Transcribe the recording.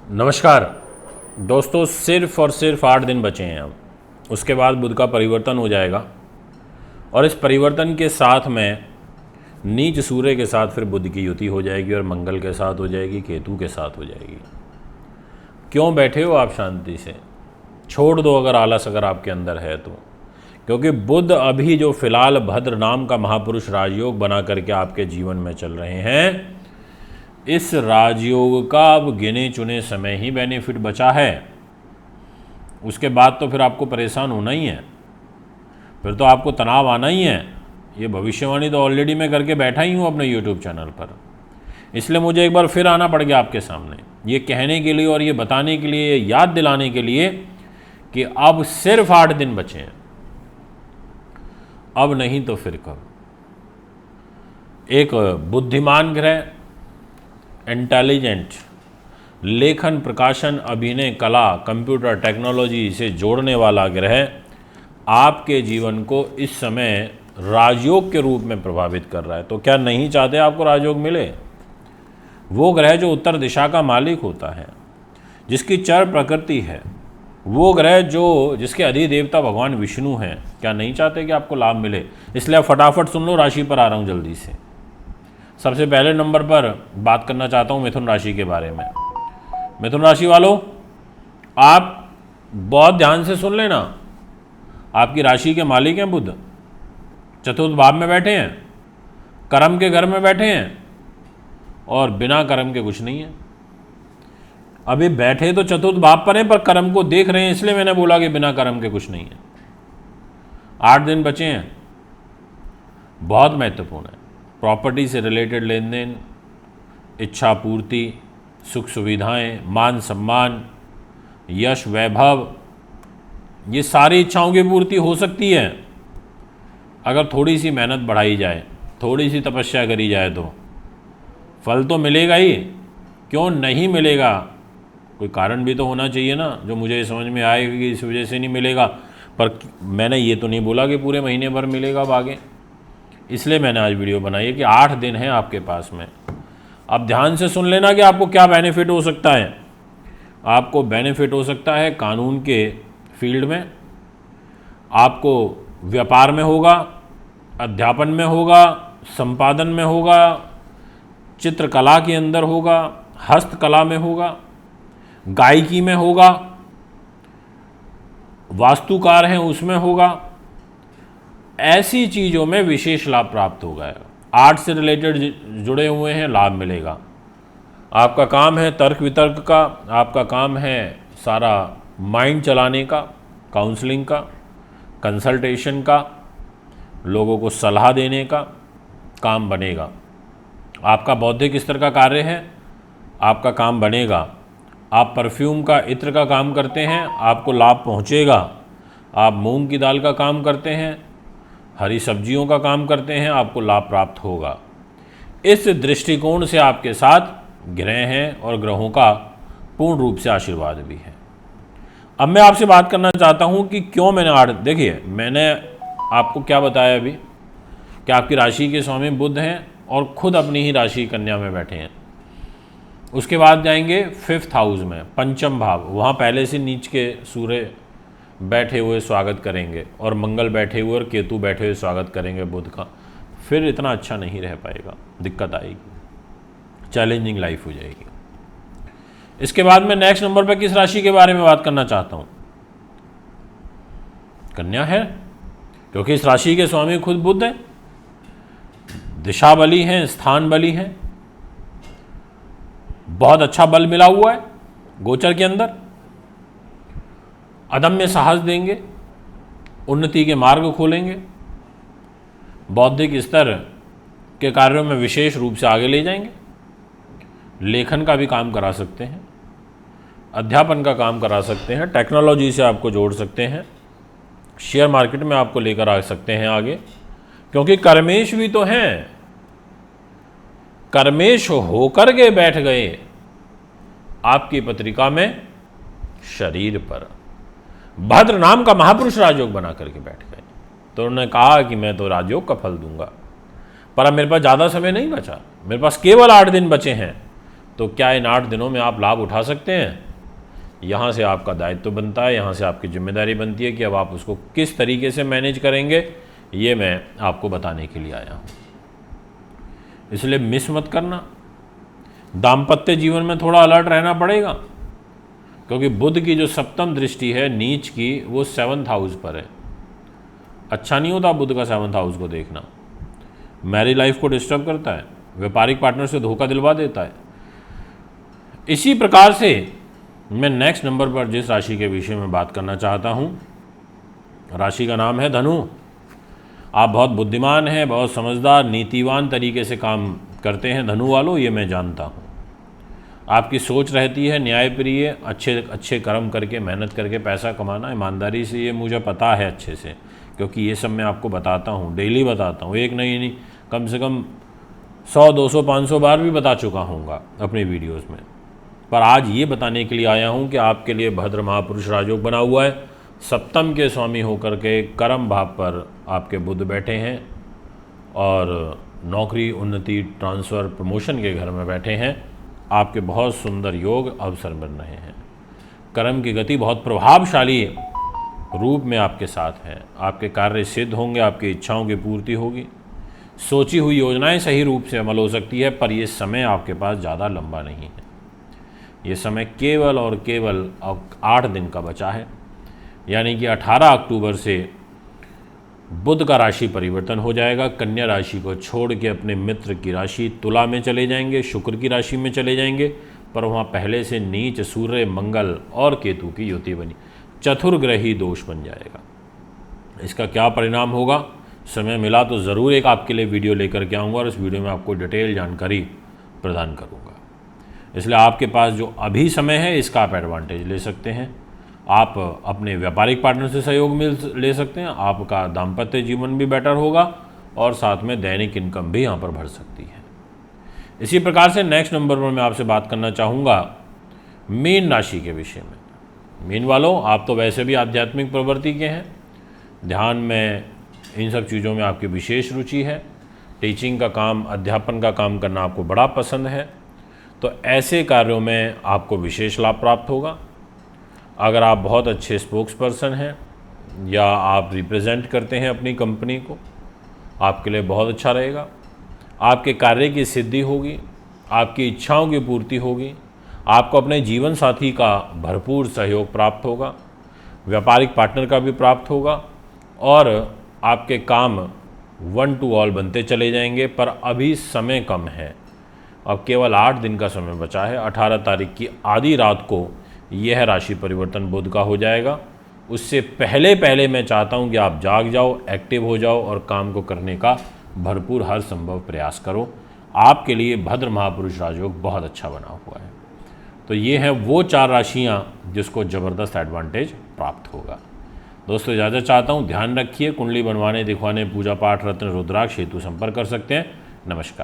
नमस्कार दोस्तों, सिर्फ और सिर्फ 8 दिन बचे हैं अब। उसके बाद बुध का परिवर्तन हो जाएगा और इस परिवर्तन के साथ में नीच सूर्य के साथ फिर बुध की युति हो जाएगी और मंगल के साथ हो जाएगी, केतु के साथ हो जाएगी। क्यों बैठे हो आप शांति से? छोड़ दो अगर आलस अगर आपके अंदर है तो, क्योंकि बुध अभी जो फिलहाल भद्र नाम का महापुरुष राजयोग बना करके आपके जीवन में चल रहे हैं, इस राजयोग का अब गिने चुने समय ही बेनिफिट बचा है। उसके बाद तो फिर आपको परेशान होना ही है, फिर तो आपको तनाव आना ही है। ये भविष्यवाणी तो ऑलरेडी मैं करके बैठा ही हूँ अपने यूट्यूब चैनल पर, इसलिए मुझे एक बार फिर आना पड़ गया आपके सामने, ये कहने के लिए और ये बताने के लिए, ये याद दिलाने के लिए कि अब सिर्फ 8 दिन बचे हैं। अब नहीं तो फिर कब। एक बुद्धिमान ग्रह, इंटेलिजेंट, लेखन, प्रकाशन, अभिनय, कला, कंप्यूटर टेक्नोलॉजी से जोड़ने वाला ग्रह आपके जीवन को इस समय राजयोग के रूप में प्रभावित कर रहा है। तो क्या नहीं चाहते आपको राजयोग मिले? वो ग्रह जो उत्तर दिशा का मालिक होता है, जिसकी चर प्रकृति है, वो ग्रह जो जिसके अधिदेवता भगवान विष्णु हैं, क्या नहीं चाहते कि आपको लाभ मिले? इसलिए आप फटाफट सुन लो, राशि पर आ रहा हूँ जल्दी से। सबसे पहले नंबर पर बात करना चाहता हूँ मिथुन राशि के बारे में। मिथुन राशि वालों, आप बहुत ध्यान से सुन लेना। आपकी राशि के मालिक हैं बुध, चतुर्थ भाव में बैठे हैं, कर्म के घर में बैठे हैं और बिना कर्म के कुछ नहीं है। अभी बैठे तो चतुर्थ भाव पर हैं पर कर्म को देख रहे हैं, इसलिए मैंने बोला कि बिना कर्म के कुछ नहीं है। 8 दिन बचे हैं, बहुत महत्वपूर्ण है। प्रॉपर्टी से रिलेटेड लेन देन, इच्छा पूर्ति, सुख सुविधाएं, मान सम्मान, यश वैभव, ये सारी इच्छाओं की पूर्ति हो सकती है अगर थोड़ी सी मेहनत बढ़ाई जाए, थोड़ी सी तपस्या करी जाए तो फल तो मिलेगा ही। क्यों नहीं मिलेगा? कोई कारण भी तो होना चाहिए ना, जो मुझे समझ में आएगा कि इस वजह से नहीं मिलेगा। पर मैंने ये तो नहीं बोला कि पूरे महीने भर मिलेगा अब आगे, इसलिए मैंने आज वीडियो बनाई है कि 8 दिन है आपके पास में। अब ध्यान से सुन लेना कि आपको क्या बेनिफिट हो सकता है। आपको बेनिफिट हो सकता है कानून के फील्ड में, आपको व्यापार में होगा, अध्यापन में होगा, संपादन में होगा, चित्रकला के अंदर होगा, हस्तकला में होगा, गायकी में होगा, वास्तुकार हैं उसमें होगा। ऐसी चीज़ों में विशेष लाभ प्राप्त होगा। आर्ट से रिलेटेड जुड़े हुए हैं, लाभ मिलेगा। आपका काम है तर्क वितर्क का, आपका काम है सारा माइंड चलाने का, काउंसलिंग का, कंसल्टेशन का, लोगों को सलाह देने का काम बनेगा। आपका बौद्धिक स्तर का कार्य है, आपका काम बनेगा। आप परफ्यूम का, इत्र का काम करते हैं, आपको लाभ पहुंचेगा। आप मूंग की दाल का काम करते हैं, हरी सब्जियों का काम करते हैं, आपको लाभ प्राप्त होगा। इस दृष्टिकोण से आपके साथ ग्रह हैं और ग्रहों का पूर्ण रूप से आशीर्वाद भी है। अब मैं आपसे बात करना चाहता हूं कि क्यों मैंने देखिए, मैंने आपको क्या बताया अभी कि आपकी राशि के स्वामी बुध हैं और खुद अपनी ही राशि कन्या में बैठे हैं। उसके बाद जाएंगे 5th हाउस में, पंचम भाव, वहाँ पहले से नीच के सूर्य बैठे हुए स्वागत करेंगे और मंगल बैठे हुए और केतु बैठे हुए स्वागत करेंगे बुध का। फिर इतना अच्छा नहीं रह पाएगा, दिक्कत आएगी, चैलेंजिंग लाइफ हो जाएगी। इसके बाद मैं नेक्स्ट नंबर पर किस राशि के बारे में बात करना चाहता हूँ? कन्या है, क्योंकि इस राशि के स्वामी खुद बुध है, दिशा बली हैं, स्थान बली हैं, बहुत अच्छा बल मिला हुआ है गोचर के अंदर। अदम्य साहस देंगे, उन्नति के मार्ग खोलेंगे, बौद्धिक स्तर के कार्यों में विशेष रूप से आगे ले जाएंगे। लेखन का भी काम करा सकते हैं, अध्यापन का काम करा सकते हैं, टेक्नोलॉजी से आपको जोड़ सकते हैं, शेयर मार्केट में आपको लेकर आ सकते हैं आगे, क्योंकि कर्मेश भी तो हैं। कर्मेश होकर के बैठ गए आपकी पत्रिका में शरीर पर, भद्र नाम का महापुरुष राजयोग बना करके बैठ गए। तो उन्होंने कहा कि मैं तो राजयोग का फल दूंगा, पर अब मेरे पास ज़्यादा समय नहीं बचा, मेरे पास केवल 8 दिन बचे हैं। तो क्या इन 8 दिनों में आप लाभ उठा सकते हैं? यहाँ से आपका दायित्व बनता है, यहाँ से आपकी जिम्मेदारी बनती है कि अब आप उसको किस तरीके से मैनेज करेंगे, ये मैं आपको बताने के लिए आया हूँ। इसलिए मिस मत करना। दाम्पत्य जीवन में थोड़ा अलर्ट रहना पड़ेगा, क्योंकि बुध की जो सप्तम दृष्टि है नीच की, वो 7th हाउस पर है। अच्छा नहीं होता बुध का 7th हाउस को देखना। मैरिज लाइफ को डिस्टर्ब करता है, व्यापारिक पार्टनर से धोखा दिलवा देता है। इसी प्रकार से मैं नेक्स्ट नंबर पर जिस राशि के विषय में बात करना चाहता हूँ, राशि का नाम है धनु। आप बहुत बुद्धिमान हैं, बहुत समझदार, नीतिवान तरीके से काम करते हैं धनु वालों, ये मैं जानता हूँ। आपकी सोच रहती है न्यायप्रिय, अच्छे कर्म करके, मेहनत करके पैसा कमाना, ईमानदारी से, ये मुझे पता है अच्छे से, क्योंकि ये सब मैं आपको बताता हूँ, डेली बताता हूँ। एक नहीं कम से कम 100, 200, 500 बार भी बता चुका हूँगा अपनी वीडियोज़ में। पर आज ये बताने के लिए आया हूँ कि आपके लिए भद्र महापुरुष राजयोग बना हुआ है। सप्तम के स्वामी होकर के कर्म भाव पर आपके बुध बैठे हैं और नौकरी, उन्नति, ट्रांसफ़र, प्रमोशन के घर में बैठे हैं। आपके बहुत सुंदर योग अवसर बन रहे हैं। कर्म की गति बहुत प्रभावशाली रूप में आपके साथ है। आपके कार्य सिद्ध होंगे, आपकी इच्छाओं की पूर्ति होगी, सोची हुई योजनाएं सही रूप से अमल हो सकती है। पर ये समय आपके पास ज़्यादा लंबा नहीं है। ये समय केवल और केवल 8 दिन का बचा है, यानी कि 18 अक्टूबर से बुध का राशि परिवर्तन हो जाएगा। कन्या राशि को छोड़ के अपने मित्र की राशि तुला में चले जाएंगे, शुक्र की राशि में चले जाएंगे। पर वहाँ पहले से नीच सूर्य, मंगल और केतु की युति बनी, चतुर्ग्रही दोष बन जाएगा। इसका क्या परिणाम होगा, समय मिला तो ज़रूर एक आपके लिए वीडियो लेकर के आऊँगा और इस वीडियो में आपको डिटेल जानकारी प्रदान करूँगा। इसलिए आपके पास जो अभी समय है इसका आप एडवांटेज ले सकते हैं। आप अपने व्यापारिक पार्टनर से सहयोग ले सकते हैं, आपका दाम्पत्य जीवन भी बेटर होगा और साथ में दैनिक इनकम भी यहाँ पर बढ़ सकती है। इसी प्रकार से नेक्स्ट नंबर पर मैं आपसे बात करना चाहूँगा मीन राशि के विषय में। मीन वालों, आप तो वैसे भी आध्यात्मिक प्रवृत्ति के हैं, ध्यान में, इन सब चीज़ों में आपकी विशेष रुचि है। टीचिंग का काम, अध्यापन का काम करना आपको बड़ा पसंद है। तो ऐसे कार्यों में आपको विशेष लाभ प्राप्त होगा। अगर आप बहुत अच्छे स्पोक्स पर्सन हैं या आप रिप्रेजेंट करते हैं अपनी कंपनी को, आपके लिए बहुत अच्छा रहेगा। आपके कार्य की सिद्धि होगी, आपकी इच्छाओं की पूर्ति होगी, आपको अपने जीवन साथी का भरपूर सहयोग प्राप्त होगा, व्यापारिक पार्टनर का भी प्राप्त होगा और आपके काम 1 to all बनते चले जाएंगे। पर अभी समय कम है, अब केवल 8 दिन का समय बचा है। 18 तारीख की आधी रात को यह राशि परिवर्तन बुध का हो जाएगा। उससे पहले मैं चाहता हूं कि आप जाग जाओ, एक्टिव हो जाओ और काम को करने का भरपूर हर संभव प्रयास करो। आपके लिए भद्र महापुरुष राजयोग बहुत अच्छा बना हुआ है। तो ये हैं वो 4 राशियां जिसको ज़बरदस्त एडवांटेज प्राप्त होगा। दोस्तों, इजाज़त चाहता हूँ। ध्यान रखिए। कुंडली बनवाने, दिखवाने, पूजा पाठ, रत्न, रुद्राक्ष हेतु संपर्क कर सकते हैं। नमस्कार।